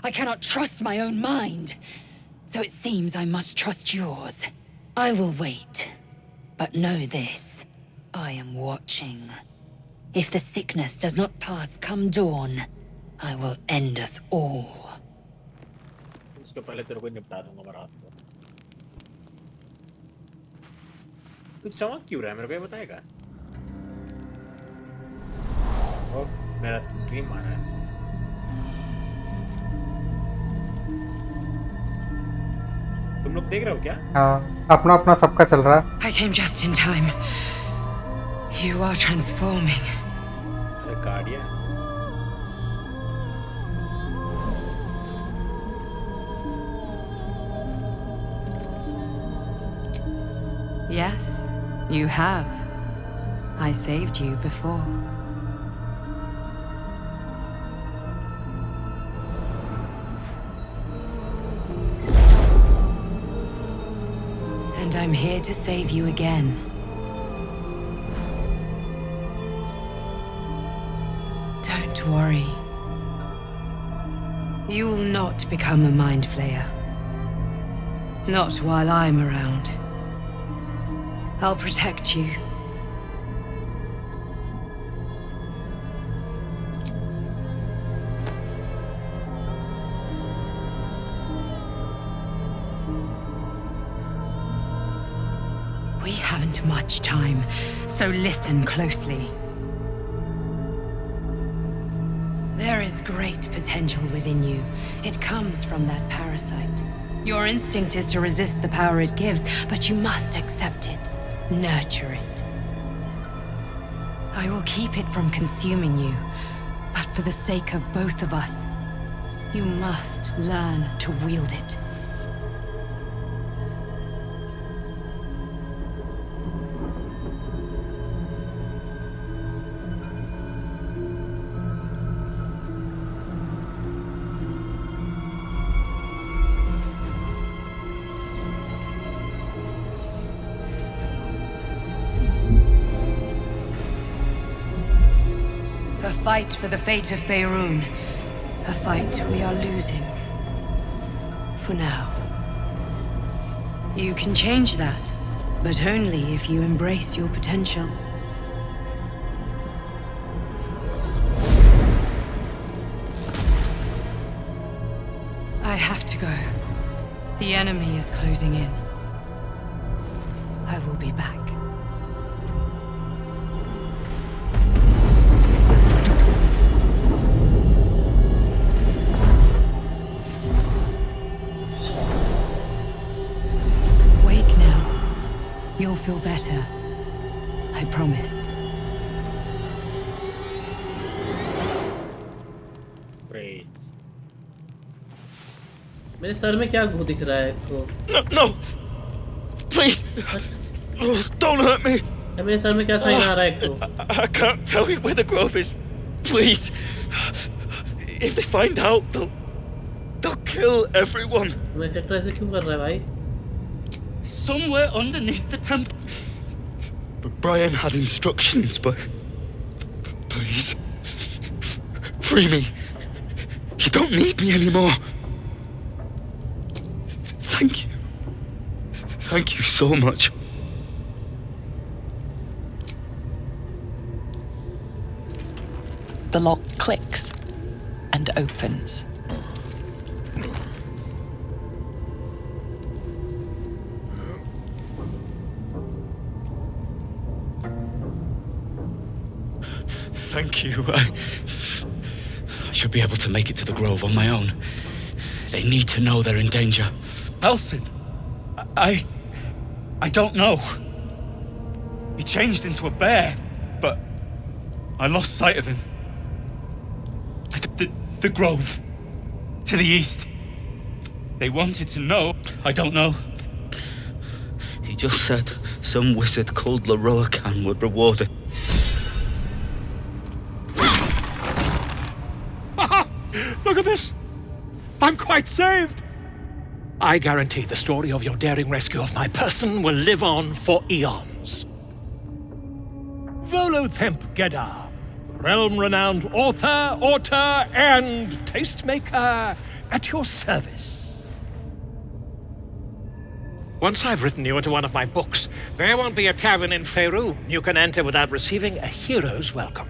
I cannot trust my own mind. So it seems I must trust yours. I will wait. But know this. I am watching. If the sickness does not pass come dawn, I will end us all. उसके पहले तेरे को निपटा दूंगा मैं रात को। तू चमक क्यों रहा है मेरे को ये बताएगा? ओ मेरा ड्रीम मारा है। तुम लोग देख रहे हो क्या? हाँ, अपना अपना सबका चल रहा है। I came just in time. You are transforming. The guardian. Yes, you have. I saved you before. And I'm here to save you again. Don't worry. You will not become a mind flayer. Not while I'm around. I'll protect you. We haven't much time, so listen closely. There is great potential within you. It comes from that parasite. Your instinct is to resist the power it gives, but you must accept it. Nurture it. I will keep it from consuming you, but for the sake of both of us, you must learn to wield it. A fight for the fate of Faerun. A fight we are losing. For now. You can change that, but only if you embrace your potential. I have to go. The enemy is closing in. I will be back. You'll feel better. I promise. Great. मेरे sir में क्या घू दिख रहा है तो? No! Please! Oh, don't hurt me! मेरे sir में क्या साइन आ रहा है तो? I can't tell you where the grove is. Please! If they find out, they'll kill everyone. मैं कैरेक्टर ऐसे क्यों कर रहा है भाई? Somewhere underneath the temple. But Brian had instructions, but please, free me. You don't need me anymore. Thank you. Thank you so much. The lock clicks and opens. Thank you. I should be able to make it to the grove on my own. They need to know they're in danger. Halsin, I don't know. He changed into a bear, but I lost sight of him. The grove, to the east. They wanted to know. I don't know. He just said some wizard called Leroacan would reward it. Look at this! I'm quite saved! I guarantee the story of your daring rescue of my person will live on for eons. Volothemp Gedar, realm-renowned author, and tastemaker, at your service. Once I've written you into one of my books, there won't be a tavern in Faerun you can enter without receiving a hero's welcome.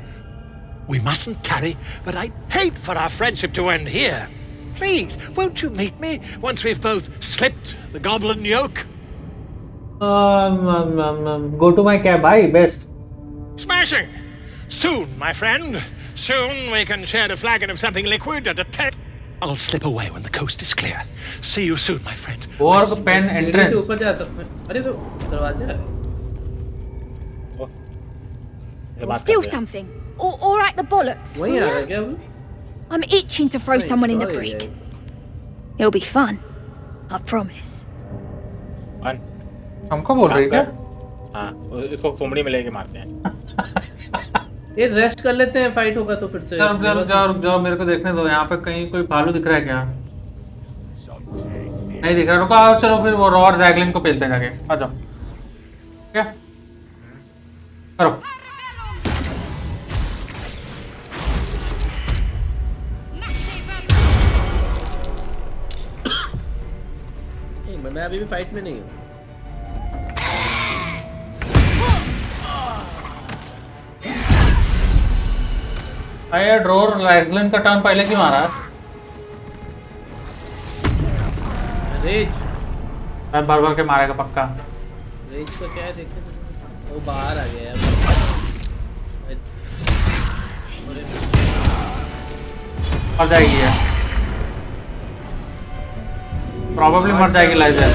We mustn't tarry, but I'd hate for our friendship to end here. Please, won't you meet me once we've both slipped the goblin yoke? Go to my cab, bhai, best. Smashing! Soon, my friend. Soon we can share a flagon of something liquid at a I'll slip away when the coast is clear. See you soon, my friend. Work pen से entrance. ऊपर जा सकते हैं। अरे तो दरवाजा है। ये बात Steal करते हैं। something. Or at the bollocks. वहीं will आ ya? रहा है क्या अभी? I'm itching to throw Wait, someone in the sorry, brig. yeah. It'll be fun. I promise. One, हमको बोल रही है क्या? हाँ, इसको सोमड़ी में लेके मारते हैं। ये रेस्ट कर लेते हैं, फाइट होगा तो फिर से। रुक जाओ, मेरे को देखने दो। यहाँ पे कहीं कोई भालू दिख रहा है क्या? नहीं दिख रहा। रुको, आओ चलो फिर वो रॉड जैगलिन को पेलते हैं जाके। आ जाओ। क्या करो? मैं अभी भी फाइट में नहीं हूँ। अरे ड्रोर जैगलिन का टर्न पहले क्यों आ रहा है? रेज मैं भर भर के मारेगा पक्का। रेज को क्या है देखते हैं। वो बाहर आ गया यार। मर जाएगी है। प्रॉबेबली मर जाएगी लाइजर।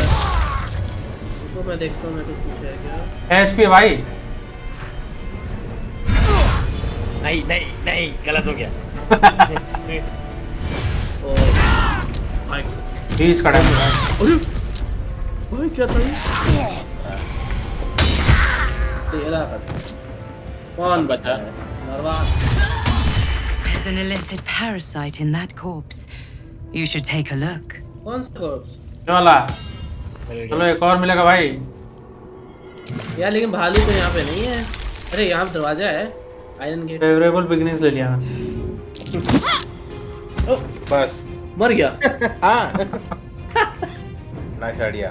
तो मैं देखता हूँ मेरे को कुछ है क्या। एचपी भाई। नहीं नहीं नहीं, गलत हो गया। भाई बीस कड़े। अरे भाई क्या था ये? तेरा कौन बचा है? नरवा। There's an illicit parasite in that corpse. You should take a look. कौन सा corpse? चला चलो एक और मिलेगा भाई। यार लेकिन भालू तो यहाँ पे नहीं है। अरे यहाँ दरवाजा है। Iron gate. फेवरेबल बिगिनिंग्स ले लिया। बस मर गया। हाँ। Nice idea.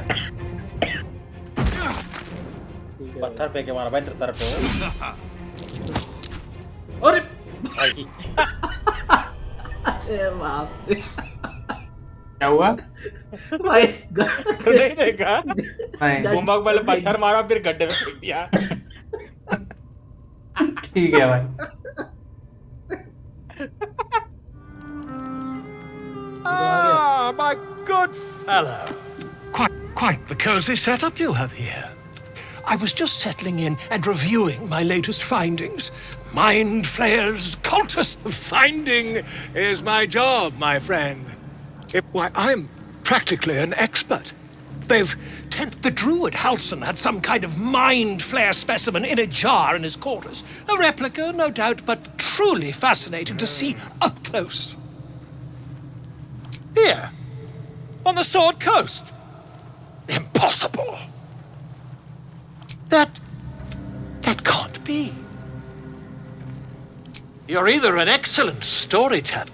पत्थर पे के मारा भाई, पत्थर पे हो। अरे भाई अरे बाप रे। क्या हुआ? भाई नहीं देखा? नहीं घुमा वाले पत्थर मारा, फिर गड्ढे में फेंक दिया। ठीक है भाई। Ah, my good fellow. Quite the cozy setup you have here. I was just settling in and reviewing my latest findings. Mind flayers, cultists. Finding is my job, my friend. Why, I'm practically an expert. The druid Halsin had some kind of mind flare specimen in a jar in his quarters. A replica, no doubt, but truly fascinating to see up close. Here, on the Sword Coast. Impossible. That can't be. You're either an excellent storyteller.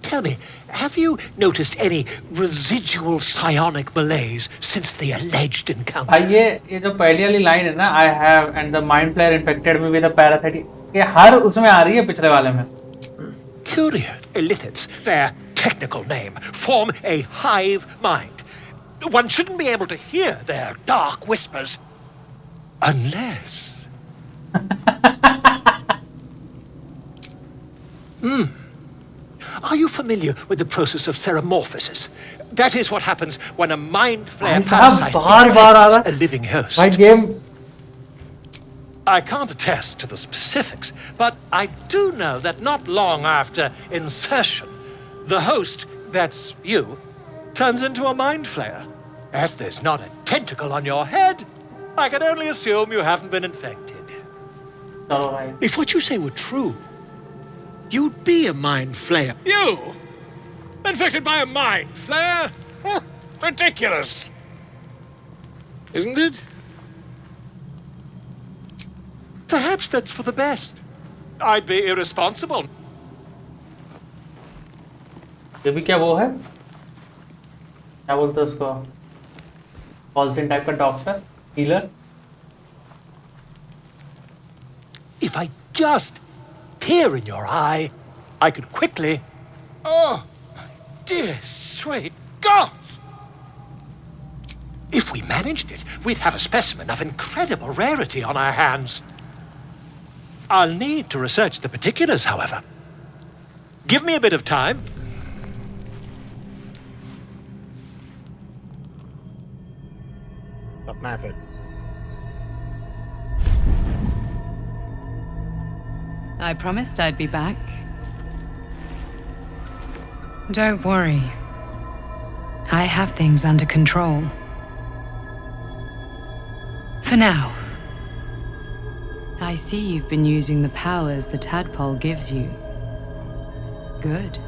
Tell me, have you noticed any residual psionic malaise since the alleged encounter? भाई ये जो पहली वाली line है ना, I have and the mind player infected me with a parasite, ये हर उसमें आ रही है पिछले वाले में। Courier illithids, their technical name, form a hive mind. One shouldn't be able to hear their dark whispers unless... Are you familiar with the process of theromorphosis? That is what happens when a mind flare parasite infects a living host. भाई game I can't attest to the specifics, but I do know that not long after insertion, the host, that's you, turns into a mind flayer. As there's not a tentacle on your head, I can only assume you haven't been infected. चलो भाई। If what you say were true, you'd be a mind flayer. You? Infected by a mind flayer? Huh, ridiculous. Isn't it? Perhaps that's for the best. I'd be irresponsible. ये भी क्या वो है, क्या बोलते हैं उसको, हॉल्सिन टाइप का doctor healer? If I just peer in your eye, I could quickly... Oh, dear sweet gods! If we managed it, we'd have a specimen of incredible rarity on our hands. I'll need to research the particulars, however. Give me a bit of time. Top na फिर. I promised I'd be back. Don't worry. I have things under control. For now. I see you've been using the powers the tadpole gives you. Good.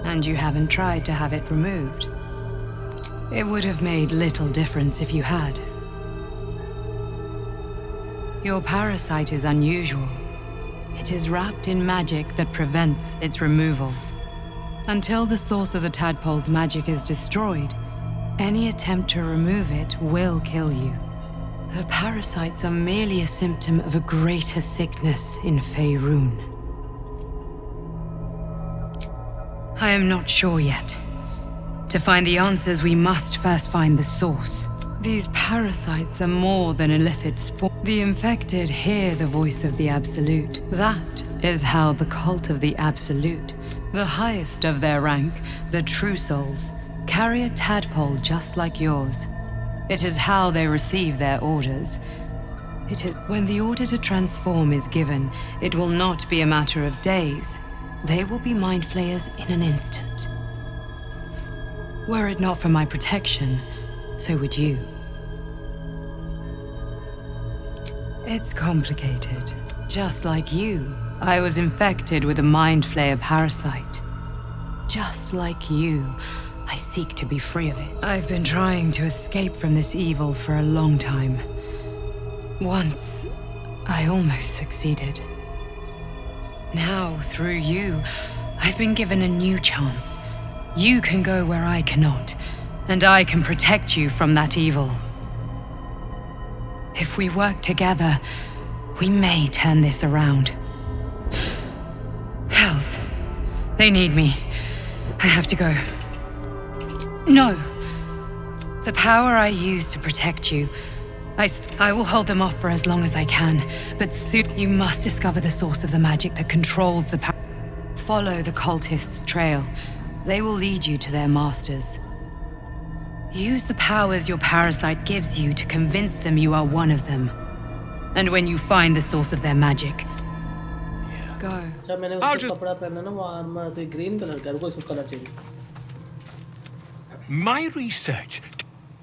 And you haven't tried to have it removed. It would have made little difference if you had. Your parasite is unusual. It is wrapped in magic that prevents its removal. Until the source of the tadpole's magic is destroyed, any attempt to remove it will kill you. The parasites are merely a symptom of a greater sickness in Faerun. I am not sure yet. To find the answers, we must first find the source. These parasites are more than illithid spore. The infected hear the voice of the Absolute. That is how the cult of the Absolute, the highest of their rank, the True Souls, carry a tadpole just like yours. It is how they receive their orders. It is when the order to transform is given, it will not be a matter of days. They will be mind flayers in an instant. Were it not for my protection, so would you. It's complicated. Just like you, I was infected with a mind flayer parasite. Just like you, I seek to be free of it. I've been trying to escape from this evil for a long time. Once, I almost succeeded. Now, through you, I've been given a new chance. You can go where I cannot, and I can protect you from that evil. If we work together, we may turn this around. Hells, they need me. I have to go. No. The power I use to protect you, I will hold them off for as long as I can, but soon you must discover the source of the magic that controls the power. Follow the cultists' trail. They will lead you to their masters. Use the powers your parasite gives you to convince them you are one of them. And when you find the source of their magic, go. अच्छा मैंने उसको कपड़ा पहना ना वो armour तो green colour का रुको इसको colour change My research,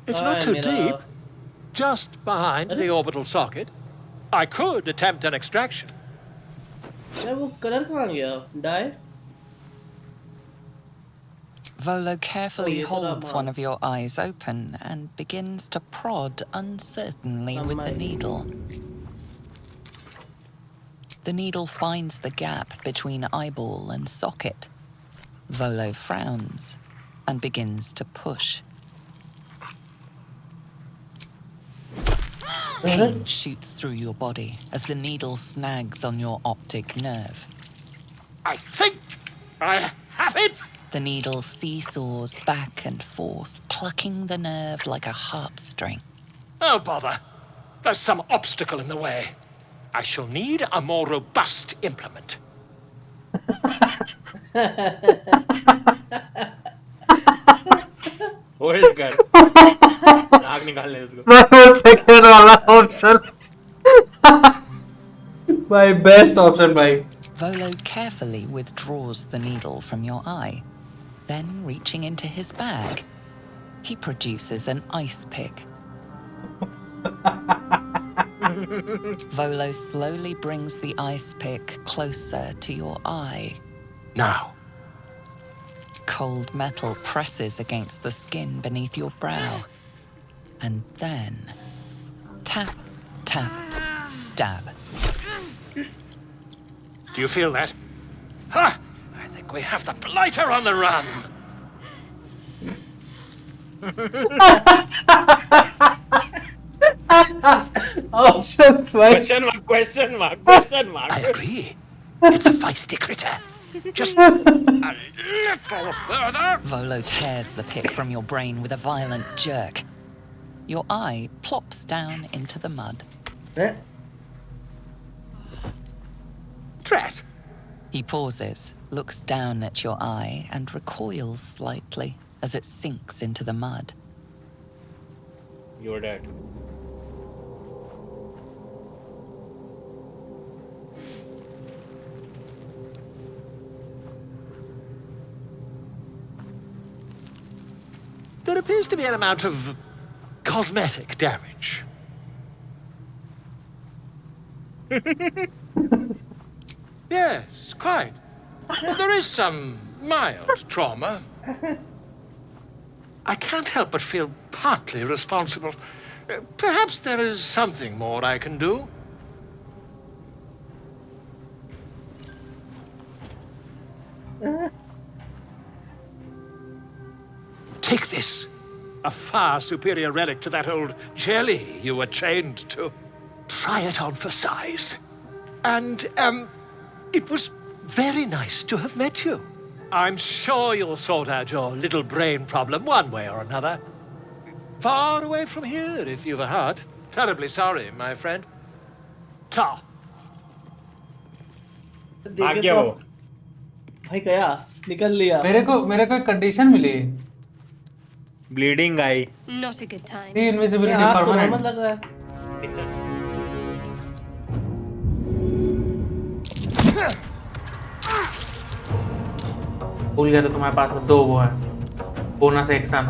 it's not too deep. Just behind the orbital socket. I could attempt an extraction. अरे वो कलर कहाँ गया die Volo carefully holds one of your eyes open and begins to prod uncertainly with the needle. The needle finds the gap between eyeball and socket. Volo frowns and begins to push. Pain shoots through your body as the needle snags on your optic nerve. I think I have it! The needle seesaws back and forth, plucking the nerve like a harp string. Oh, bother. There's some obstacle in the way. I shall need a more robust implement. Where is gun? आग निकालने उसको. Second वाला option. My best option, bhai. Volo carefully withdraws the needle from your eye. Then, reaching into his bag, he produces an ice pick. Volo slowly brings the ice pick closer to your eye. Now. Cold metal presses against the skin beneath your brow. And then, tap, tap, stab. Do you feel that? Ha! I think luck, we have the blighter on the run. Options, भाई. Question mark. I agree. It's a feisty critter. Just a little further. Volo tears the pick from your brain with a violent jerk. Your eye plops down into the mud. Drat. He pauses, looks down at your eye, and recoils slightly as it sinks into the mud. You're dead. There appears to be an amount of cosmetic damage. Yes, quite. There is some mild trauma. I can't help but feel partly responsible. Perhaps there is something more I can do. Take this. A far superior relic to that old jelly you were chained to. Try it on for size. And, it was very nice to have met you. I'm sure you'll sort out your little brain problem one way or another. Far away from here, if you've a heart. Terribly sorry, my friend. Ta. भाग गया वो. भाई गया, निकल लिया. मेरे को एक कंडीशन मिली. Bleeding eye. Not a good time. See invisibility हाथ तो permanent. नॉर्मल लग रहा है. भूल गया था तुम्हारे पास में 2 वो है. Bonus action.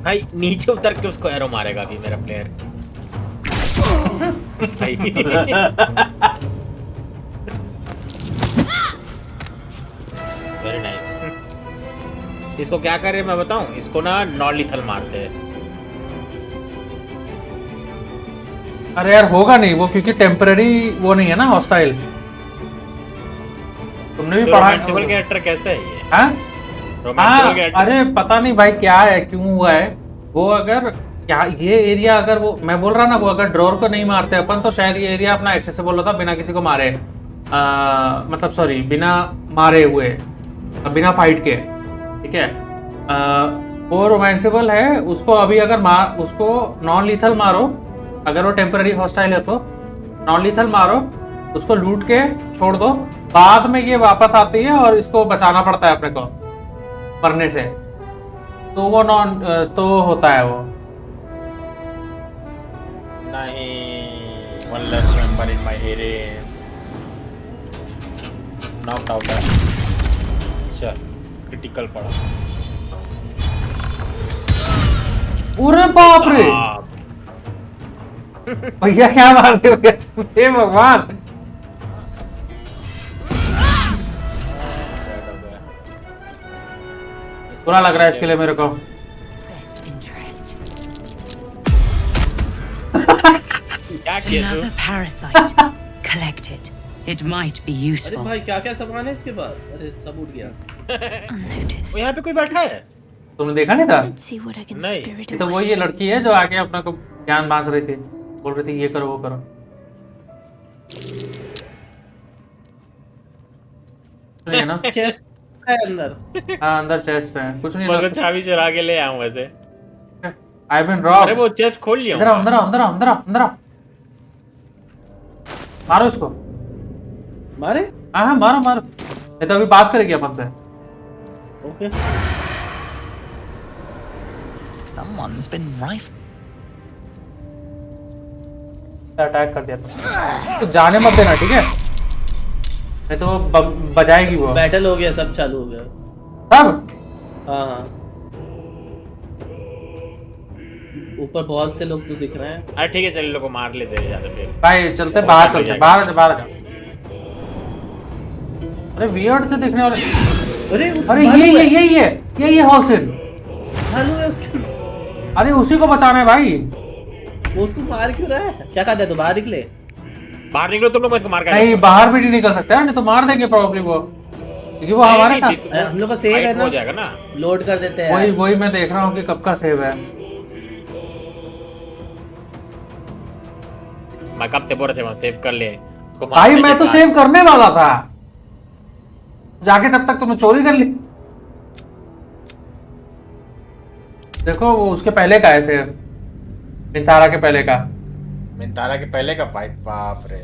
भाई नीचे उतर के उसको एरो मारेगा अभी मेरा प्लेयर. Very nice. इसको क्या कर रहे हैं मैं बताऊं. इसको ना नॉन लीथल मारते हैं. अरे यार होगा नहीं वो क्योंकि टेम्पररी वो नहीं है ना हॉस्टाइल. तुमने भी पढ़ा. रोमांटिबल कैरेक्टर कैसे है ये. हाँ रोमांटिबल कैरेक्टर. अरे पता नहीं भाई क्या है क्यों हुआ है वो. अगर ये एरिया अगर वो मैं बोल रहा ना वो अगर ड्रॉर को नहीं मारते अपन तो शायद ये एरिया अपना एक्सेसिबल होता बिना किसी को मारे. मतलब सॉरी बिना मारे हुए बिना फाइट के. ठीक है. वो रोमांसिबल है. उसको अभी अगर उसको नॉन लीथल मारो अगर वो टेम्पररी हॉस्टाइल है तो नॉन लीथल मारो उसको लूट के छोड़ दो. बाद में ये वापस आती है और इसको बचाना पड़ता है अपने को मरने से. तो वो तो होता है वो. नहीं. One less member in my area. Knocked out है. चल क्रिटिकल पड़ा. अरे बाप रे भैया क्या मारते हो हे भगवान. बुरा लग रहा है इसके लिए मेरे को. Another parasite. Collected. It might be अरे useful. भाई क्या क्या सामान है इसके पास. अरे सब उठ गया. Unnoticed. वो यहाँ पे कोई बैठा है. तुमने देखा नहीं था. Let's see what I can नहीं. spirit ये तो away. वही ये लड़की है जो आके अपने को ज्ञान बांध रही थी. बोल रही थी ये करो वो करो. नहीं है ना. चेस्ट है अंदर. हाँ अंदर चेस्ट है. कुछ नहीं. मगर चाबी चुरा के ले आऊं वैसे. I've been robbed. अरे वो चेस्ट खोल लिया. अंदर मारो इसको. मारे. हाँ मारो. ये तो अभी बात करेगी अपन से. Okay. Someone's been rifled. Attack कर दिया तो जाने मत देना ठीक है. नहीं तो वो बजाएगी वो. बैटल हो गया सब चालू हो गया. सब. हाँ ऊपर बहुत से लोग तो दिख रहे हैं. अरे ठीक है चल लोगों को मार लेते हैं ज्यादा फिर. भाई चलते बाहर चलते बाहर आ जा. अरे वियर्ड से दिखने वाले. अरे ये हॉल्सिन. भालू है उसके. अरे उसी को बचाना है भाई. वो उसको मार क्यों रहा है. क्या कहता है तो बाहर निकले. बाहर निकलो तुम लोग, मैं इसको मार के नहीं बाहर भी नहीं निकल सकते हैं, नहीं तो मार देंगे प्रॉब्लम वो, क्योंकि वो हमारे साथ। अरे, हम लोग का सेव है ना, हो जाएगा ना। लोड कर देते हैं। वही मैं देख रहा हूँ कि कब का सेव है। मैं कब से बोल रहे थे वहाँ सेव कर ले इसको, मार भाई के मैं तो साथ। सेव करने वाला था, जाके तब तक तुमने चोरी कर ली। देखो वो उसके पहले का है सेव, मिंथारा के पहले का। मिंथारा के पहले का फाइट, बाप रे।